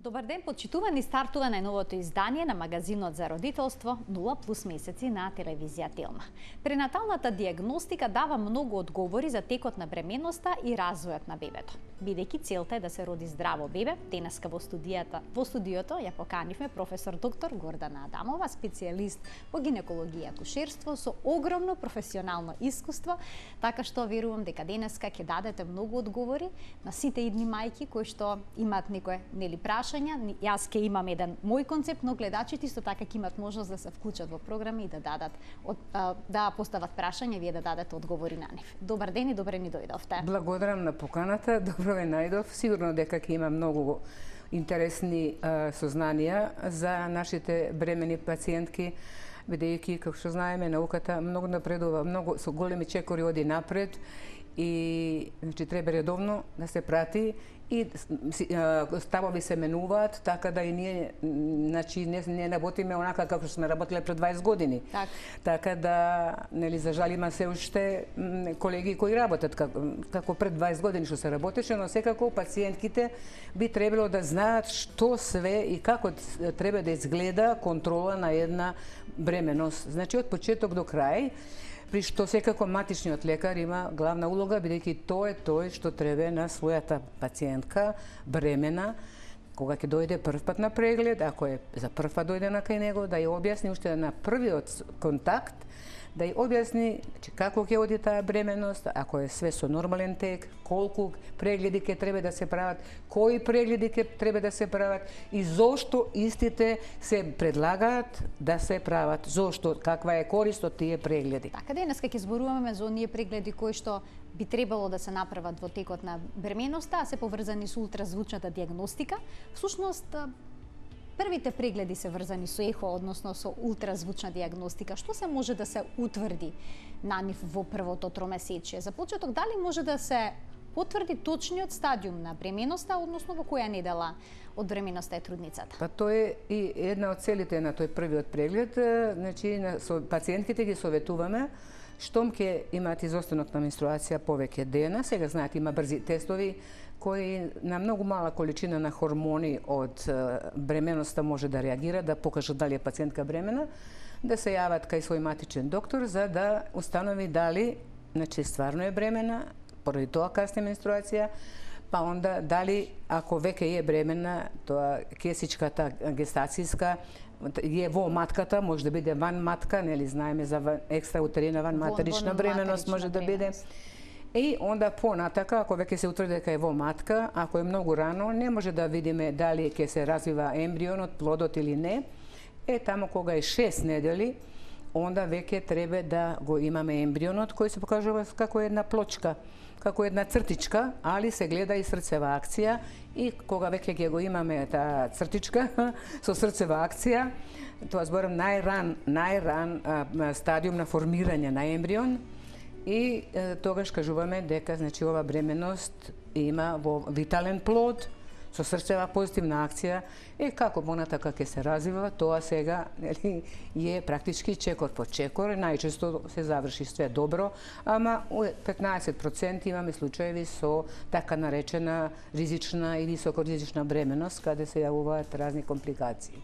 Добар ден, почитувани, стартува најновото издание на магазинот за родителство 0+ месеци на телевизија Телма. Пренаталната диагностика дава многу одговори за текот на бременоста и развојот на бебето. Бидејќи целта е да се роди здраво бебе, денеска во студиото ја поканивме професор доктор Гордана Адамова, специјалист по гинекологија и акушерство со огромно професионално искуство, така што верувам дека денеска ќе дадете многу одговори на сите идни мајки кои што имаат некое прашања. Јас ќе имам еден мој концепт, но гледачите исто така ќе имат можност да се вклучат во програми и да постават прашања, вие да дадете одговори на нив. Добар ден и добре ни дојдовте. Благодарам на поканата, добро ве најдов. Сигурно дека ќе има многу интересни сознанија за нашите бремени пациентки, бидејќи, како што знаеме, науката многу напредува, многу со големи чекори оди напред и треба редовно да се прати и ставови се менуваат, така да и ние не работиме онака како што сме работеле пред 20 години. Така да, за жал, има се уште колеги кои работат како пред 20 години што се работеше, но секако пациентките би требало да знаат што све и како треба да изгледа контрола на една бременост. Значи, од почеток до крај, при што секако матичниот лекар има главна улога, бидејќи тоа е тој што треба на својата пациентка бремена, кога ќе дојде прв пат на преглед, ако е за прв пат дојде на кај него, да ја објасни уште на првиот контакт, да ја објасни како ќе оди таа бременост, ако е све со нормален тек, колку прегледи ќе треба да се прават, кои прегледи ќе треба да се прават и зошто истите се предлагаат да се прават, зошто, каква е корист од тие прегледи. Така, денеска ќе зборуваме за оние прегледи кои што би требало да се направат во текот на бременоста, а се поврзани со ултразвучната диагностика. Всушност, првите прегледи се врзани со ехо, односно со ултразвучна диагностика. Што се може да се утврди на нив во првото тромесечие? За почеток, дали може да се потврди точниот стадиум на бременоста, односно во која недела од бременоста е трудницата? Па тоа е и една од целите на тој првиот преглед. Значи, со пациентките ги советуваме штом ќе имаат изостанок на менструација повеќе дена, сега знаете има брзи тестови кои на многу мала количина на хормони од бременоста може да реагира, да покажат дали е пациентка бремена, да се јават кај свој матичен доктор за да установи дали стварно е бремена, поради тоа касна менструација, па онда дали ако веќе е бремена, тоа кесичката гестацијска е во матката, може да биде ван матка, нели знаеме за екстраутерина ван матерична бременост може да биде. И онда понатака, ако веќе се утврди дека е во матка, ако е многу рано, не може да видиме дали ќе се развива ембрионот, плодот или не. Тамо кога е 6 недели, онда веќе треба да го имаме ембрионот, кој се покажува како една плочка, како една цртичка, али се гледа и срцева акција и кога веќе ќе го имаме таа цртичка со срцева акција, тоа зборам најран стадиум на формирање на ембрион, и тогаш кажуваме дека значи ова бременност има во витален плод со срцева позитивна акција и како понатака ќе се развива, тоа сега нели е практички чекор по чекор, најчесто се заврши све добро, ама 15% имаме случаеви со така наречена ризична и високоризична бременност каде се јавуваат разни компликации.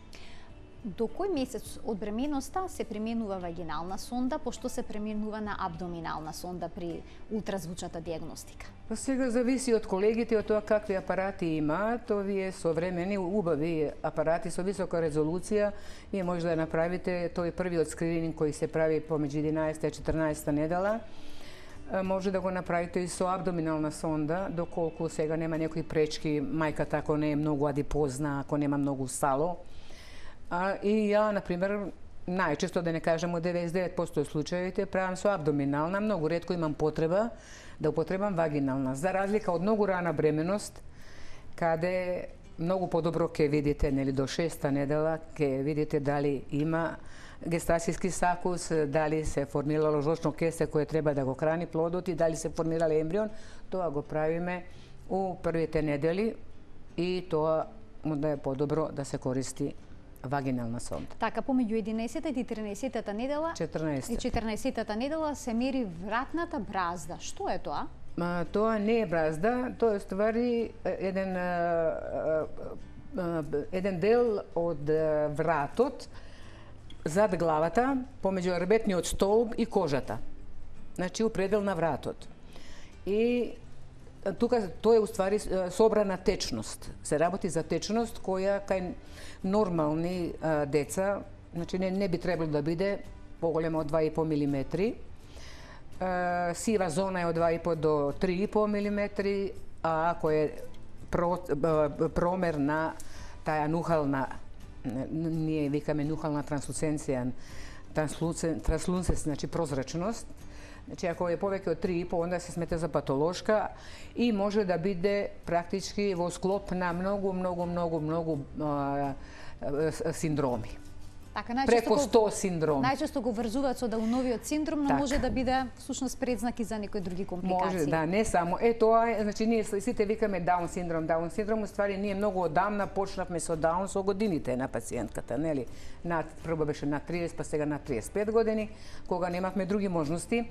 До кој месец од бременоста се применува вагинална сонда, пошто се применува на абдоминална сонда при ултразвучната диагностика? Па сега зависи од колегите, од тоа какви апарати имаат, овие современи убави апарати со висока резолуција, вие може да направите тој првиот скрининг кој се прави помеѓу 11 и 14 недела. Може да го направите и со абдоминална сонда, доколку сега нема некои пречки, мајката ако не е многу адипозна, ако нема многу сало. И ја, например, најчесто, да не кажем, од 99% од случаите, правам со абдоминална, многу ретко имам потреба да употребам вагинална. За разлика од многу рана бременост, каде многу подобро ќе видите, нели, до 6-та недела, ќе видите дали има гестацијски сакус, дали се формирало жочно кесе кое треба да го храни плодот и дали се формирал ембрион, тоа го правиме у првите недели и тоа онда е подобро да се користи вагинална сонда. Така, помеѓу 11-та и 13-та недела 14-та недела се мери вратната бразда. Што е тоа? Тоа не е бразда, тоа е ствари еден еден дел од вратот зад главата, помеѓу ребетниот столб и кожата. Значи, у предел на вратот. И тука тоа е уствари собрана течност. Се работи за течност која кај нормални деца, значи не би требало да биде поголема од 2,5 милиметри. Сива зона е од 2,5 до 3,5 милиметри, а ако е промер на таа нухална, ние викаме нухална транслуценција, транслуценс, значи прозрачност. Значи, ако е повеќе од 3,5, онда се смета за патолошка и може да биде практички во склоп на многу синдроми. Така, преко 100 синдроми. Најчесто го врзуваат со Дауновиот синдром, но така, може да биде всушност предзнаки за некои други компликации. Може, да, не само. Тоа е, значи ние сите викаме Даун синдром. Даун синдром, уствари ние многу одамна почнавме со Даун со годините на пациентката, нели? Прво беше на 30, па сега на 35 години, кога немавме други можности.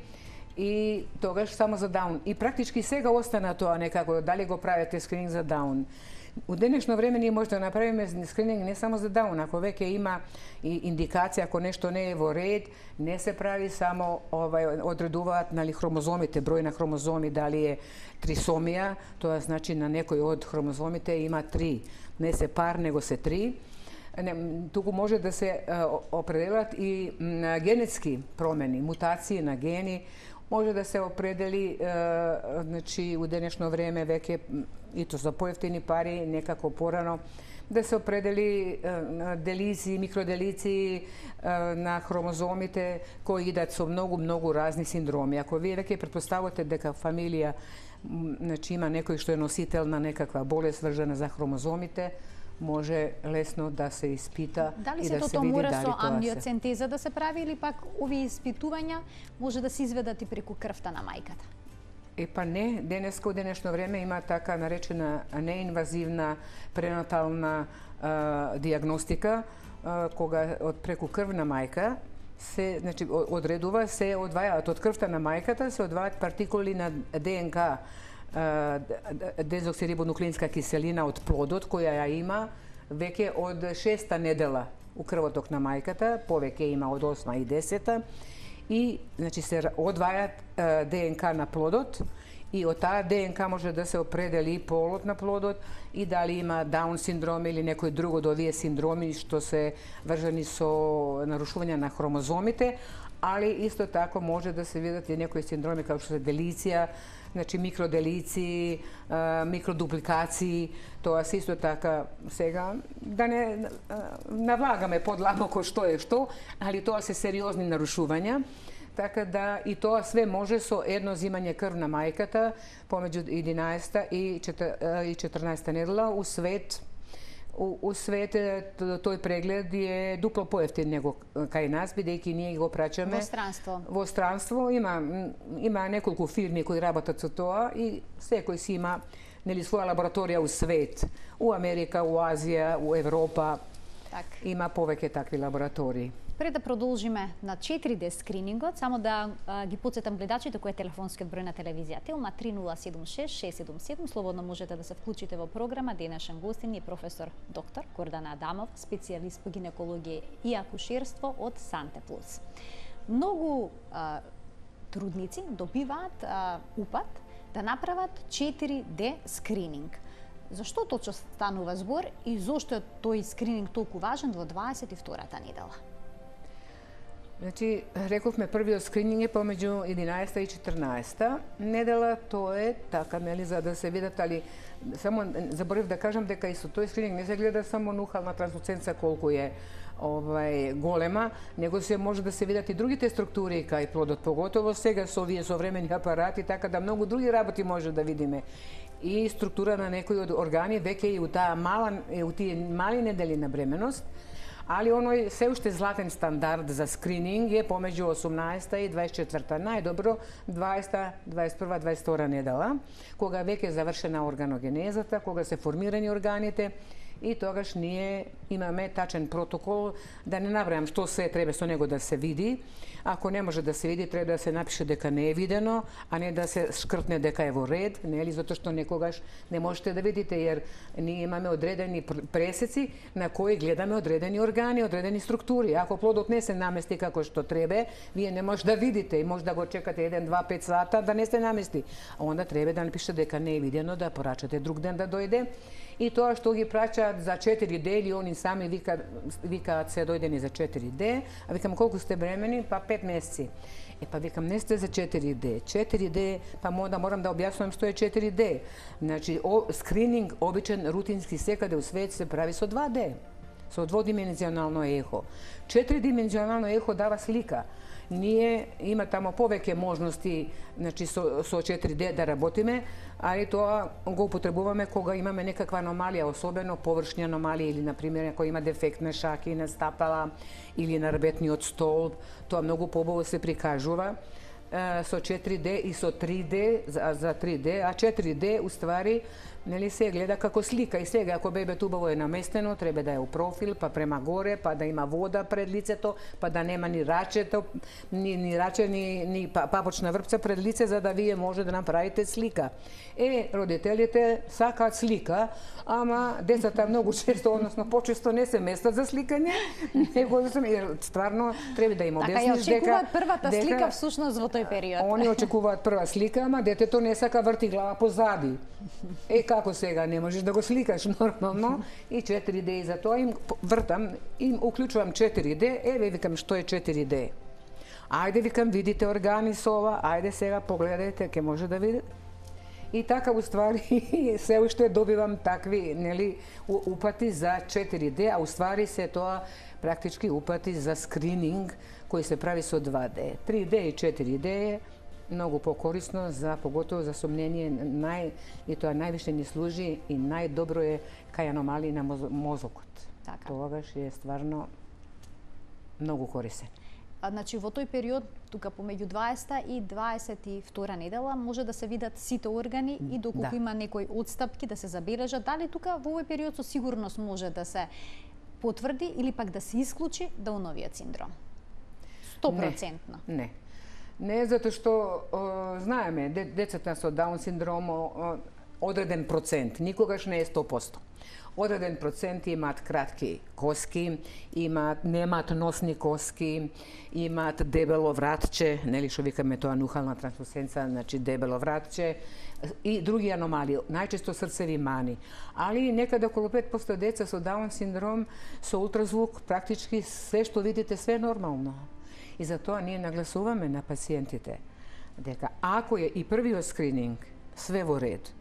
И тогаш само за Даун. И практички сега остана тоа некако, дали го правите скрининг за Даун. У денешно време ние може да направиме скрининг не само за Даун, ако веќе има и индикација, ако нешто не е во ред, не се прави само одредуваат нали хромозомите, број на хромозоми, дали е трисомија, тоа значи на некој од хромозомите има 3, не се пар, него се 3. Туку може да се определат и генетски промени, мутации на гени, може да се определи, значи, у денешно време веќе и то за поевтини пари, некако порано, да се определи делици, микроделици на хромозомите кои идат со многу разни синдроми. Ако вие веќе претпоставувате дека фамилија, значи, има некој што е носител на некаква болест врзана за хромозомите, може лесно да се испита и да се види мора дали со тоа се. амниоцентеза да се прави или пак овие испитувања може да се изведат и преку крвта на мајката? Па не, денеска у денешно време има така наречена неинвазивна пренатална диагностика, кога од преку крв на мајка се, значи, одредува, се одвајаат од крвта на мајката, се одвајаат партикули на ДНК, дезоксирибонуклеинска киселина од плодот, која ја има веќе од 6-та недела у крвоток на мајката, повеќе има од 8-та и 10-та, и значи се одвајат ДНК на плодот и од таа ДНК може да се определи полот на плодот и дали има Даун синдром или некој друг од овие синдроми што се врзани со нарушување на хромозомите, али исто така може да се видат и некои синдроми како што се делиција, значи микроделици, микродупликации, тоа се исто така сега да не навлагаме подламоко што е што, али тоа се сериозни нарушувања. Така да и тоа све може со едно зимање крв на мајката помеѓу 11-та и 14-та недела у свет. У свет тој преглед е дупло поевтин него кај нас, бидејќи ние го праќаме во странство. Има неколку фирми кои работат со тоа и секој си има нели своја лабораторија у свет. У Америка, у Азија, у Европа. Има повеќе такви лаборатории. Пред да продолжиме на 4D скринингот, само да ги потсетам гледачите кој е телефонскиот број на телевизија Телма 3076-677. Слободно можете да се вклучите во програма. Денешен гостин е професор доктор Гордана Адамов, специјалист по гинекологија и акушерство од Санте Плюс. Многу трудници добиваат упат да направат 4D скрининг. Зашто точно станува збор и зошто е тој скрининг толку важен во 22-та недела? Значи, рековме првиот скрининг е помеѓу 11-та и 14-та недела, тоа е така, нели, за да се видат, али само заборев да кажам дека и со тој скрининг не се гледа само нухална трансфузенца колку е голема, него се може да се видат и другите структури кај плодот, поготово сега со овие современи апарати, така да многу други работи може да видиме. И структура на некои од органи веќе и у тие мали недели на бременост, али оној се уште златен стандард за скрининг е помеѓу 18-та и 24-та, најдобро 20-та, 21-та, 22-та недела, кога веќе е завршена органогенезата, кога се формирани органите и тогаш ние имаме тачен протокол, да не набрајам што се треба со него да се види. Ако не може да се види, треба да се напише дека не е видено, а не да се шкртне дека е во ред, нели, затоа што некогаш не можете да видите, jer ние имаме одредени пресеци на кои гледаме одредени органи, одредени структури. Ако плодот не се намести како што треба, вие не може да видите и може да го чекате 1, 2, 5 сата да не се намести. А onda треба да напишете дека не е видено, да порачате друг ден да дојде. И тоа што ги праќаат за 4D или они сами викаат се дојдени за 4D, а викам колку сте бремени, па 5 месеци. Па викам не сте за 4D. 4D, па морам да објаснувам што е 4D. Значи, скрининг, обичен, рутински, секаде у свет се прави со 2D. Со дводимензионално ехо. 4-димензионално ехо дава слика. Ние има тамо повеќе можности, значи со 4D да работиме, али тоа го употребуваме кога имаме некаква аномалија, особено површни аномалии или на пример ако има дефект на шаки, на стапала или на работниот столб, тоа многу побаво се прикажува со 4D и со 3D за 3D, а 4D уствари нели се гледа како слика и сега ако бебето убаво е наместено, треба да е у профил, па према горе, па да има вода пред лицето, па да нема ни рачето, ни раче, ни папочна врпца пред лице за да вие може да направите слика. Родителите сакаат слика, ама децата многу често, односно почесто не се местат за сликање, него стварно треба да им објасниш дека очекуваат првата слика всушност во тој период. Они очекуваат прва слика, ама детето не сака врти глава позади. Како сега не можеш да го сликаш нормално и 4D и за тоа им вртам, им уклучувам 4D, викам што е 4D. Ајде викам видите органи со ова, ајде сега погледајте, ќе може да видите. И така уствари се уште добивам такви нели упати за 4D, а уствари се тоа практички упати за скрининг кој се прави со 2D. 3D и 4D е многу покорисно за поготово за сомнение и тоа највише ни служи и најдобро е кај аномалии на мозокот. Така. Тогаш е стварно многу корисен. Значи во тој период, тука помеѓу 20 и 22 недела, може да се видат сите органи и доколку има некои отстапки да се забележат, дали тука во овој период со сигурност може да се потврди или пак да се исклучи Дауновиот синдром? 100%? Не, затоа што знаеме, децата со Даун синдром одреден процент, никогаш не е 100%. Одреден процент имаат кратки коски, немаат носни коски, имаат дебело вратче, нели што викаме тоа нухална транслусенца, значи дебело вратче и други аномалии, најчесто срцеви мани. Али некаде околу 5% деца со Даун синдром со ултразвук практички се што видите све нормално. И затоа ние нагласуваме на пациентите дека ако е и првиот скрининг све во ред,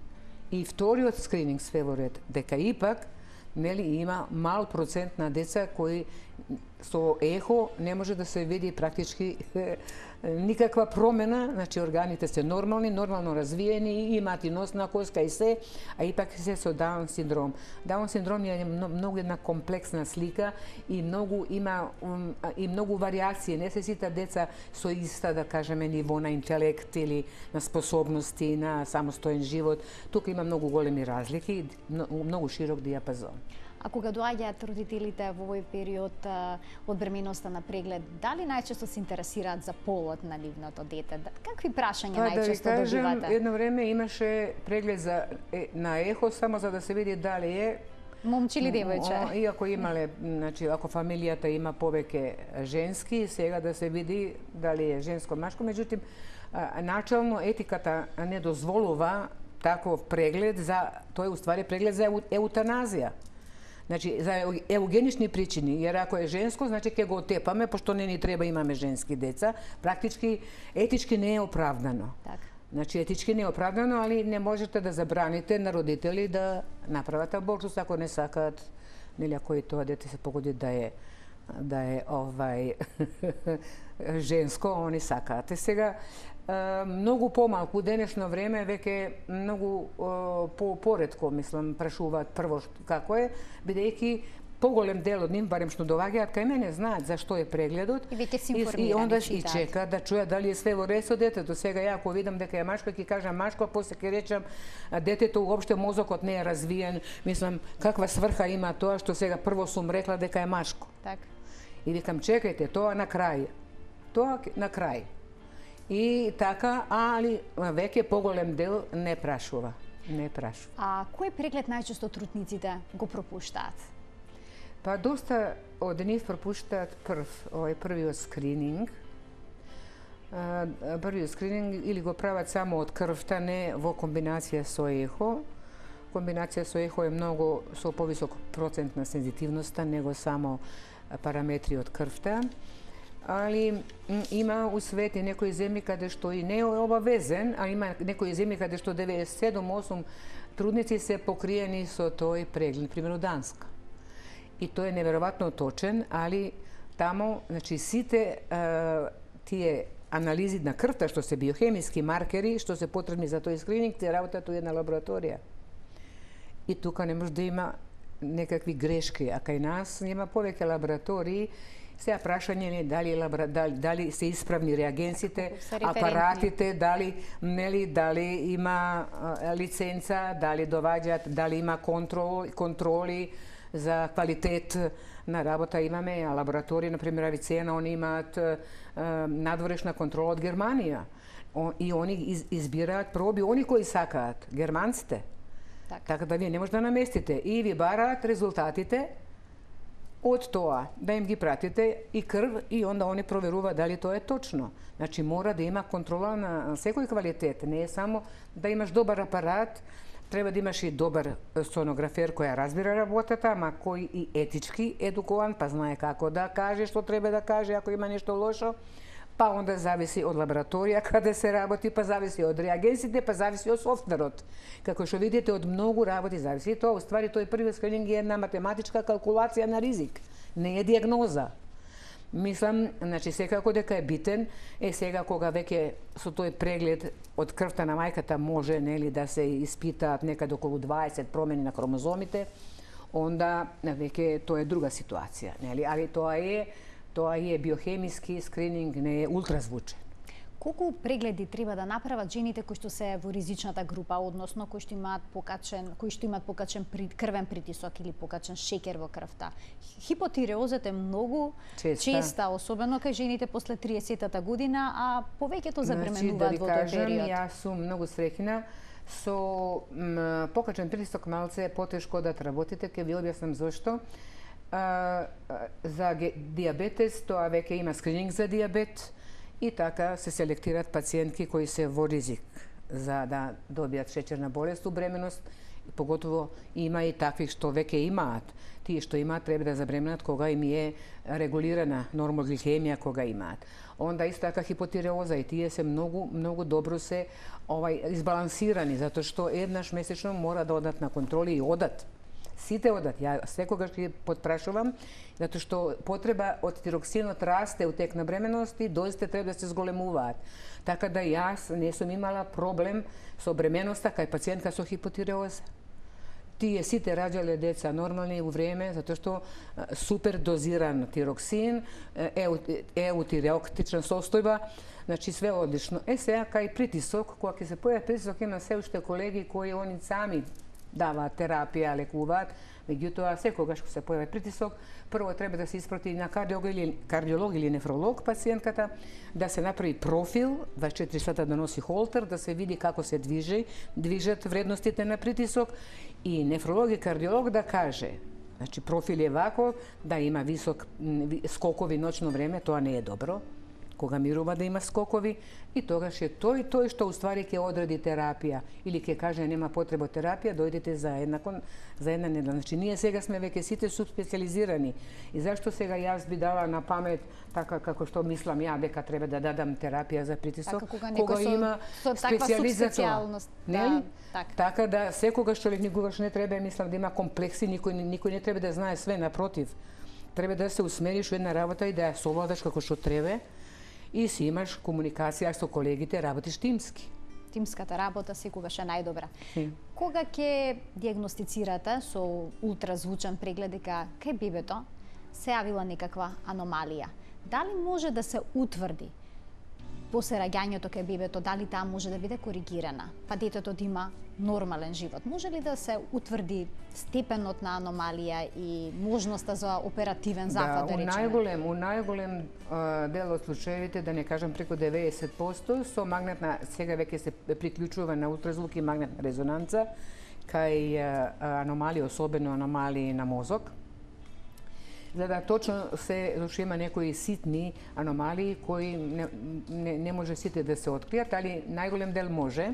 и вториот скрининг све во ред, дека ипак нели има мал процент на деца кои со ехо не може да се види практички никаква промена, значи органите се нормални, нормално развиени, имаат и носна коска и се, а ипак се со Даун синдром. Даун синдром е многу една комплексна слика и многу има и многу варијации. Не се сите деца со иста, да кажеме, ниво на интелект или на способности, на самостоен живот. Тука има многу големи разлики, многу широк диапазон. А кога доаѓаат родителите во овој период од бременоста на преглед, дали најчесто се интересираат за полот на нивното дете? Какви прашања најчесто добивате? Едно време имаше преглед на ехо само за да се види дали е момче или девојче. Иако имале, значи ако фамилијата има повеќе женски, сега да се види дали е женско-машко, меѓутоа начално етиката не дозволува таков преглед тој уствари преглед за еутаназија. Значи, за еугенични причини, jer ако е женско, значи ќе го отепаме, пошто не ни треба имаме женски деца, практички етички не е оправдано. Так. Значи, етички не е оправдано, али не можете да забраните на родители да направат абортус ако не сакаат, нели ако и тоа дете се погоди да е женско, они сакаат. Сега многу помалку у денешно време веќе многу поретко мислам прашуваат прво како е, бидејќи поголем дел од нив, барем што доаѓаат кај мене, знаат за што е прегледот. И веќе се И информирани, онда и читаат. чека да чуја дали е све во ред со детето. Сега ја ако видам дека е машко, ќе кажам машко, после ќе речам детето уопште мозокот не е развиен. Мислам каква сврха има тоа што сега прво сум рекла дека е машко. Така. И викам чекајте, тоа на крај. Тоа на крај. И така, али веќе поголем дел не прашува. Не прашува. А кој преглед најчесто трудниците го пропуштаат? Па доста од нив пропуштаат првиот скрининг. Првиот скрининг или го прават само од крвта, не во комбинација со ехо. Комбинација со ехо е многу со повисок процент на сензитивноста, него само параметри од крвта. Али има у свет и некои земји каде што и не е обавезен, а има некои земји каде што 97-8 трудници се покриени со тој преглед, примерно Данска. И тој е неверојатно точен, али тамо, значи сите тие анализи на крвта што се биохемиски маркери, што се потребни за тој скрининг, те работат у една лабораторија. И тука не може да има некакви грешки, а кај нас нема повеќе лаборатории. Сега прашање е дали се исправни реагенсите, апаратите, дали има лиценца, дали доваѓаат, дали има контроли за квалитет на работа. Имаме лаборатории, например Авицена, они имаат надворешна контрола од Германија. И они избираат проби, они кои сакаат, германците. Така да вие не може да наместите. И ви бараат резултатите од тоа, да им ги пратите и крв, и онда они проверуваат дали тоа е точно. Значи мора да има контрола на секој квалитет, не е само да имаш добар апарат, треба да имаш и добар сонографер која разбира работата, ама кој и етички едукован, па знае како да каже што треба да каже ако има нешто лошо. Па онда зависи од лабораторија каде се работи, па зависи од реагенсите, па зависи од софтверот. Како што видите, од многу работи зависи. И тоа, уствари, тој први скрининг е една математичка калкулација на ризик. Не е диагноза. Мислам, значи, секако дека е битен, сега кога веќе со тој преглед од крвта на мајката може, нели, да се испитаат некаде околу 20 промени на хромозомите, онда веќе тоа е друга ситуација, нели, али тоа е биохемиски скрининг, не е ултразвучен. Колку прегледи треба да направат жените кои што се во ризичната група, односно кои што имаат покачен крвен притисок или покачен шеќер во крвта? Хипотиреозата е многу честа, особено кај жените после 30-та година, а повеќето забременуваат во тој период. Јас сум многу среќна со покачен притисок, малце е потешко да работите, ќе ви објаснам зошто. За диабетес тоа веќе има скрининг за диабет и така се селектираат пациентки кои се во ризик за да добијат шеќерна болест у бременост, поготово има и такви што веќе имаат. Тие што имаат треба да забременат кога им е регулирана нормогликемија кога имаат. Онда исто така хипотиреоза и тие се многу добро се избалансирани затоа што еднаш месечно мора да одат на контроли и одат. Сите одат. Ја секогаш ги потпрашувам, затоа што потреба од тироксинот расте у тек на бременост и дозите треба да се зголемуваат. Така да јас не сум имала проблем со бременоста кај пациентка со хипотиреоза. Тие сите раѓале деца нормални у време, затоа што супер дозиран тироксин, еутиреоктична состојба, значи све одлично. Сега кај притисок, кога ќе се појави притисок, има се уште колеги кои они сами даваат терапија, лекуваат, меѓутоа секогаш кога се појави притисок, прво треба да се испрати на кардиолог или нефролог пациентката, да се направи профил, 24 сата да носи холтер, да се види како се движат вредностите на притисок и нефролог и кардиолог да каже, значи профил е вако, да има висок скокови ноќно време, тоа не е добро, кога мирува да има скокови, и тогаш е тој што уствари ќе одреди терапија или ќе каже нема потреба терапија, дојдете за една недела. Значи ние сега сме веќе сите субспециализирани. И зашто сега јас би дала на памет така како што мислам ја дека треба да дадам терапија за притисок, кога има специјализација. Нели? Така да секогаш човек никогаш не треба, мислам, да има комплекси, никој не треба да знае све, напротив. Треба да се усмериш во една работа и да ја совладаш како што треба. И си имаш комуникација со колегите, работиш тимски. тимската работа секогаш е најдобра. Кога ќе диагностицирате со ултразвучен преглед дека кај бебето се јавила некаква аномалија, дали може да се утврди после раѓањето кај бебето, дали таа може да биде коригирана, па детето да има нормален живот? Може ли да се утврди степенот на аномалија и можноста за оперативен зафат, да речеме? У најголем дел од случаевите, да не кажам преку 90%, со магнетна, сега веќе се приклучува на ултразвук и магнетна резонанца кај аномалии, особено аномалии на мозок, за да точно се има некои ситни аномалии кои не може сите да се откријат, али најголем дел може.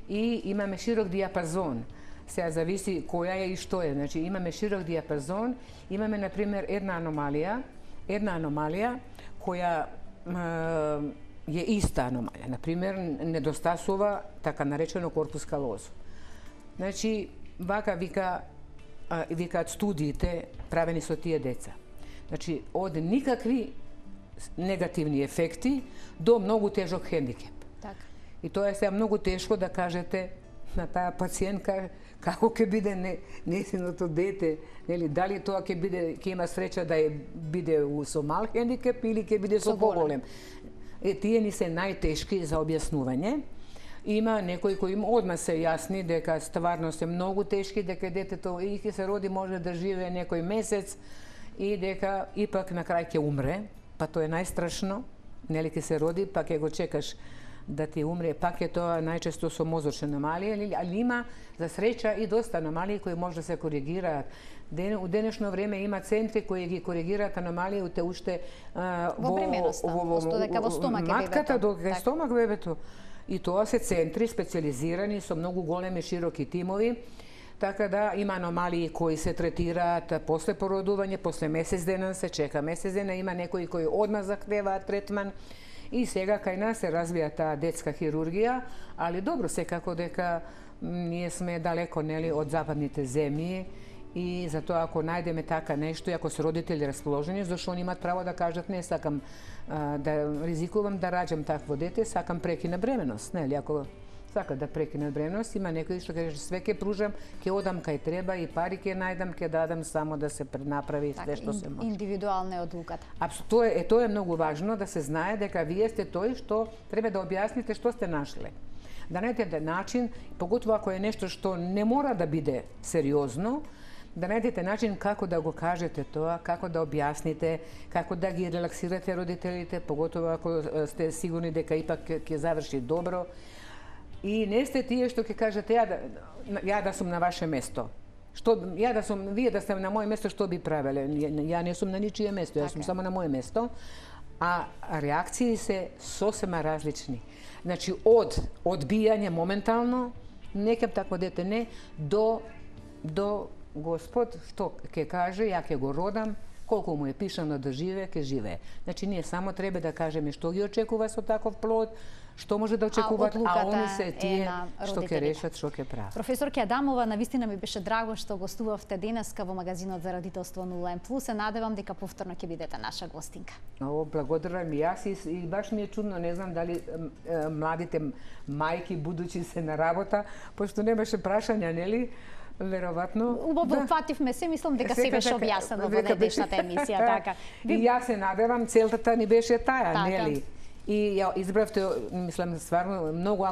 И имаме широк диапазон. Сега зависи која е и што е. Значи имаме широк диапазон, имаме на пример една аномалија која е иста аномалија. На пример недостасува така наречено корпус калозо. Значи вака викаат студиите правени со тие деца. Значи, од никакви негативни ефекти до многу тежок хендикеп. Така. И тоа е сега многу тешко да кажете на таа пациентка како ќе биде несиното дете, нели, дали тоа ќе има среќа да биде со мал хендикеп или ќе биде со поголем. Тие ни се најтешки за објаснување. Има некои кои одма се јасни дека стварно се многу тешки, дека детето и ќе се роди може да живее некој месец и дека ипак на крај ќе умре, па тоа е најстрашно, нели, ќе се роди, па ќе го чекаш да ти умре, пак е тоа најчесто со мозочна аномалија, али има за среќа и доста аномалии кои може да се коригираат. У денешно време има центри кои ги коригираат аномалии уште во бременоста, додека во стомак е бебето. Матката додека е стомак бебето. И тоа се центри специализирани со многу големи широки тимови, така да има аномалии кои се третираат после породување, после месец дена се чека месец дена, има некои кои одма захтеваат третман. И сега кај нас се развија таа детска хирургија, али добро, секако дека ние сме далеко, нели, од западните земји и затоа ако најдеме така нешто и ако се родители расположени, зашто они имаат право да кажат не сакам да ризикувам да раѓам такво дете, сакам прекина бременост, нели, ако сакат да прекинат бременост, има некои што кажат све ќе пружам, ќе одам кај треба и пари ќе најдам, ќе дадам само да се направи све што се може. Индивидуална е одлуката. Тоа е многу важно да се знае дека вие сте тој што треба да објасните што сте нашле. Да најдете начин, поготово ако е нешто што не мора да биде сериозно, да најдете начин како да го кажете тоа, како да објасните, како да ги релаксирате родителите, поготово ако сте сигурни дека ипак ќе заврши добро. И не сте тие што ќе кажете ја да сум на ваше место. Вие да сте на моје место, што би правеле? Ја не сум на ничие место, јас сум само на моје место. А реакции се сосема различни. Значи од одбијање моментално, некам такво дете не, до Господ што ќе каже, ја ќе го родам, колку му е пишано да живее, ќе живее. Значи ние само треба да кажеме што ги очекува со таков плод, што може да очекуваат, а они се тие што ќе решат, што ќе прават. Професорка Адамова, навистина ми беше драго што гостувавте денеска во магазинот за родителство 0N+. Се надевам дека повторно ќе бидете наша гостинка. Благодарам и јас и баш ми е чудно, не знам дали младите мајки будучи се на работа, пошто немаше прашања, нели? Веројатно. Убаво фативме се, мислам дека се беше објаснено во недешната емисија, така. И јас се надевам, целтата ни беше таа, нели? И ја избравте, мислам, стварно многу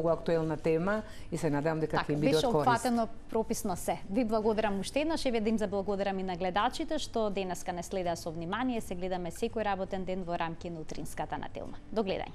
актуелна тема и се надевам дека ќе им биде од корист. Беше опфатено прописно се. Ви благодарам уште еднаш и веднаш за благодарам и на гледачите што денеска не следеа со внимание. Се гледаме секој работен ден во рамки на утринската на Телма. До гледање.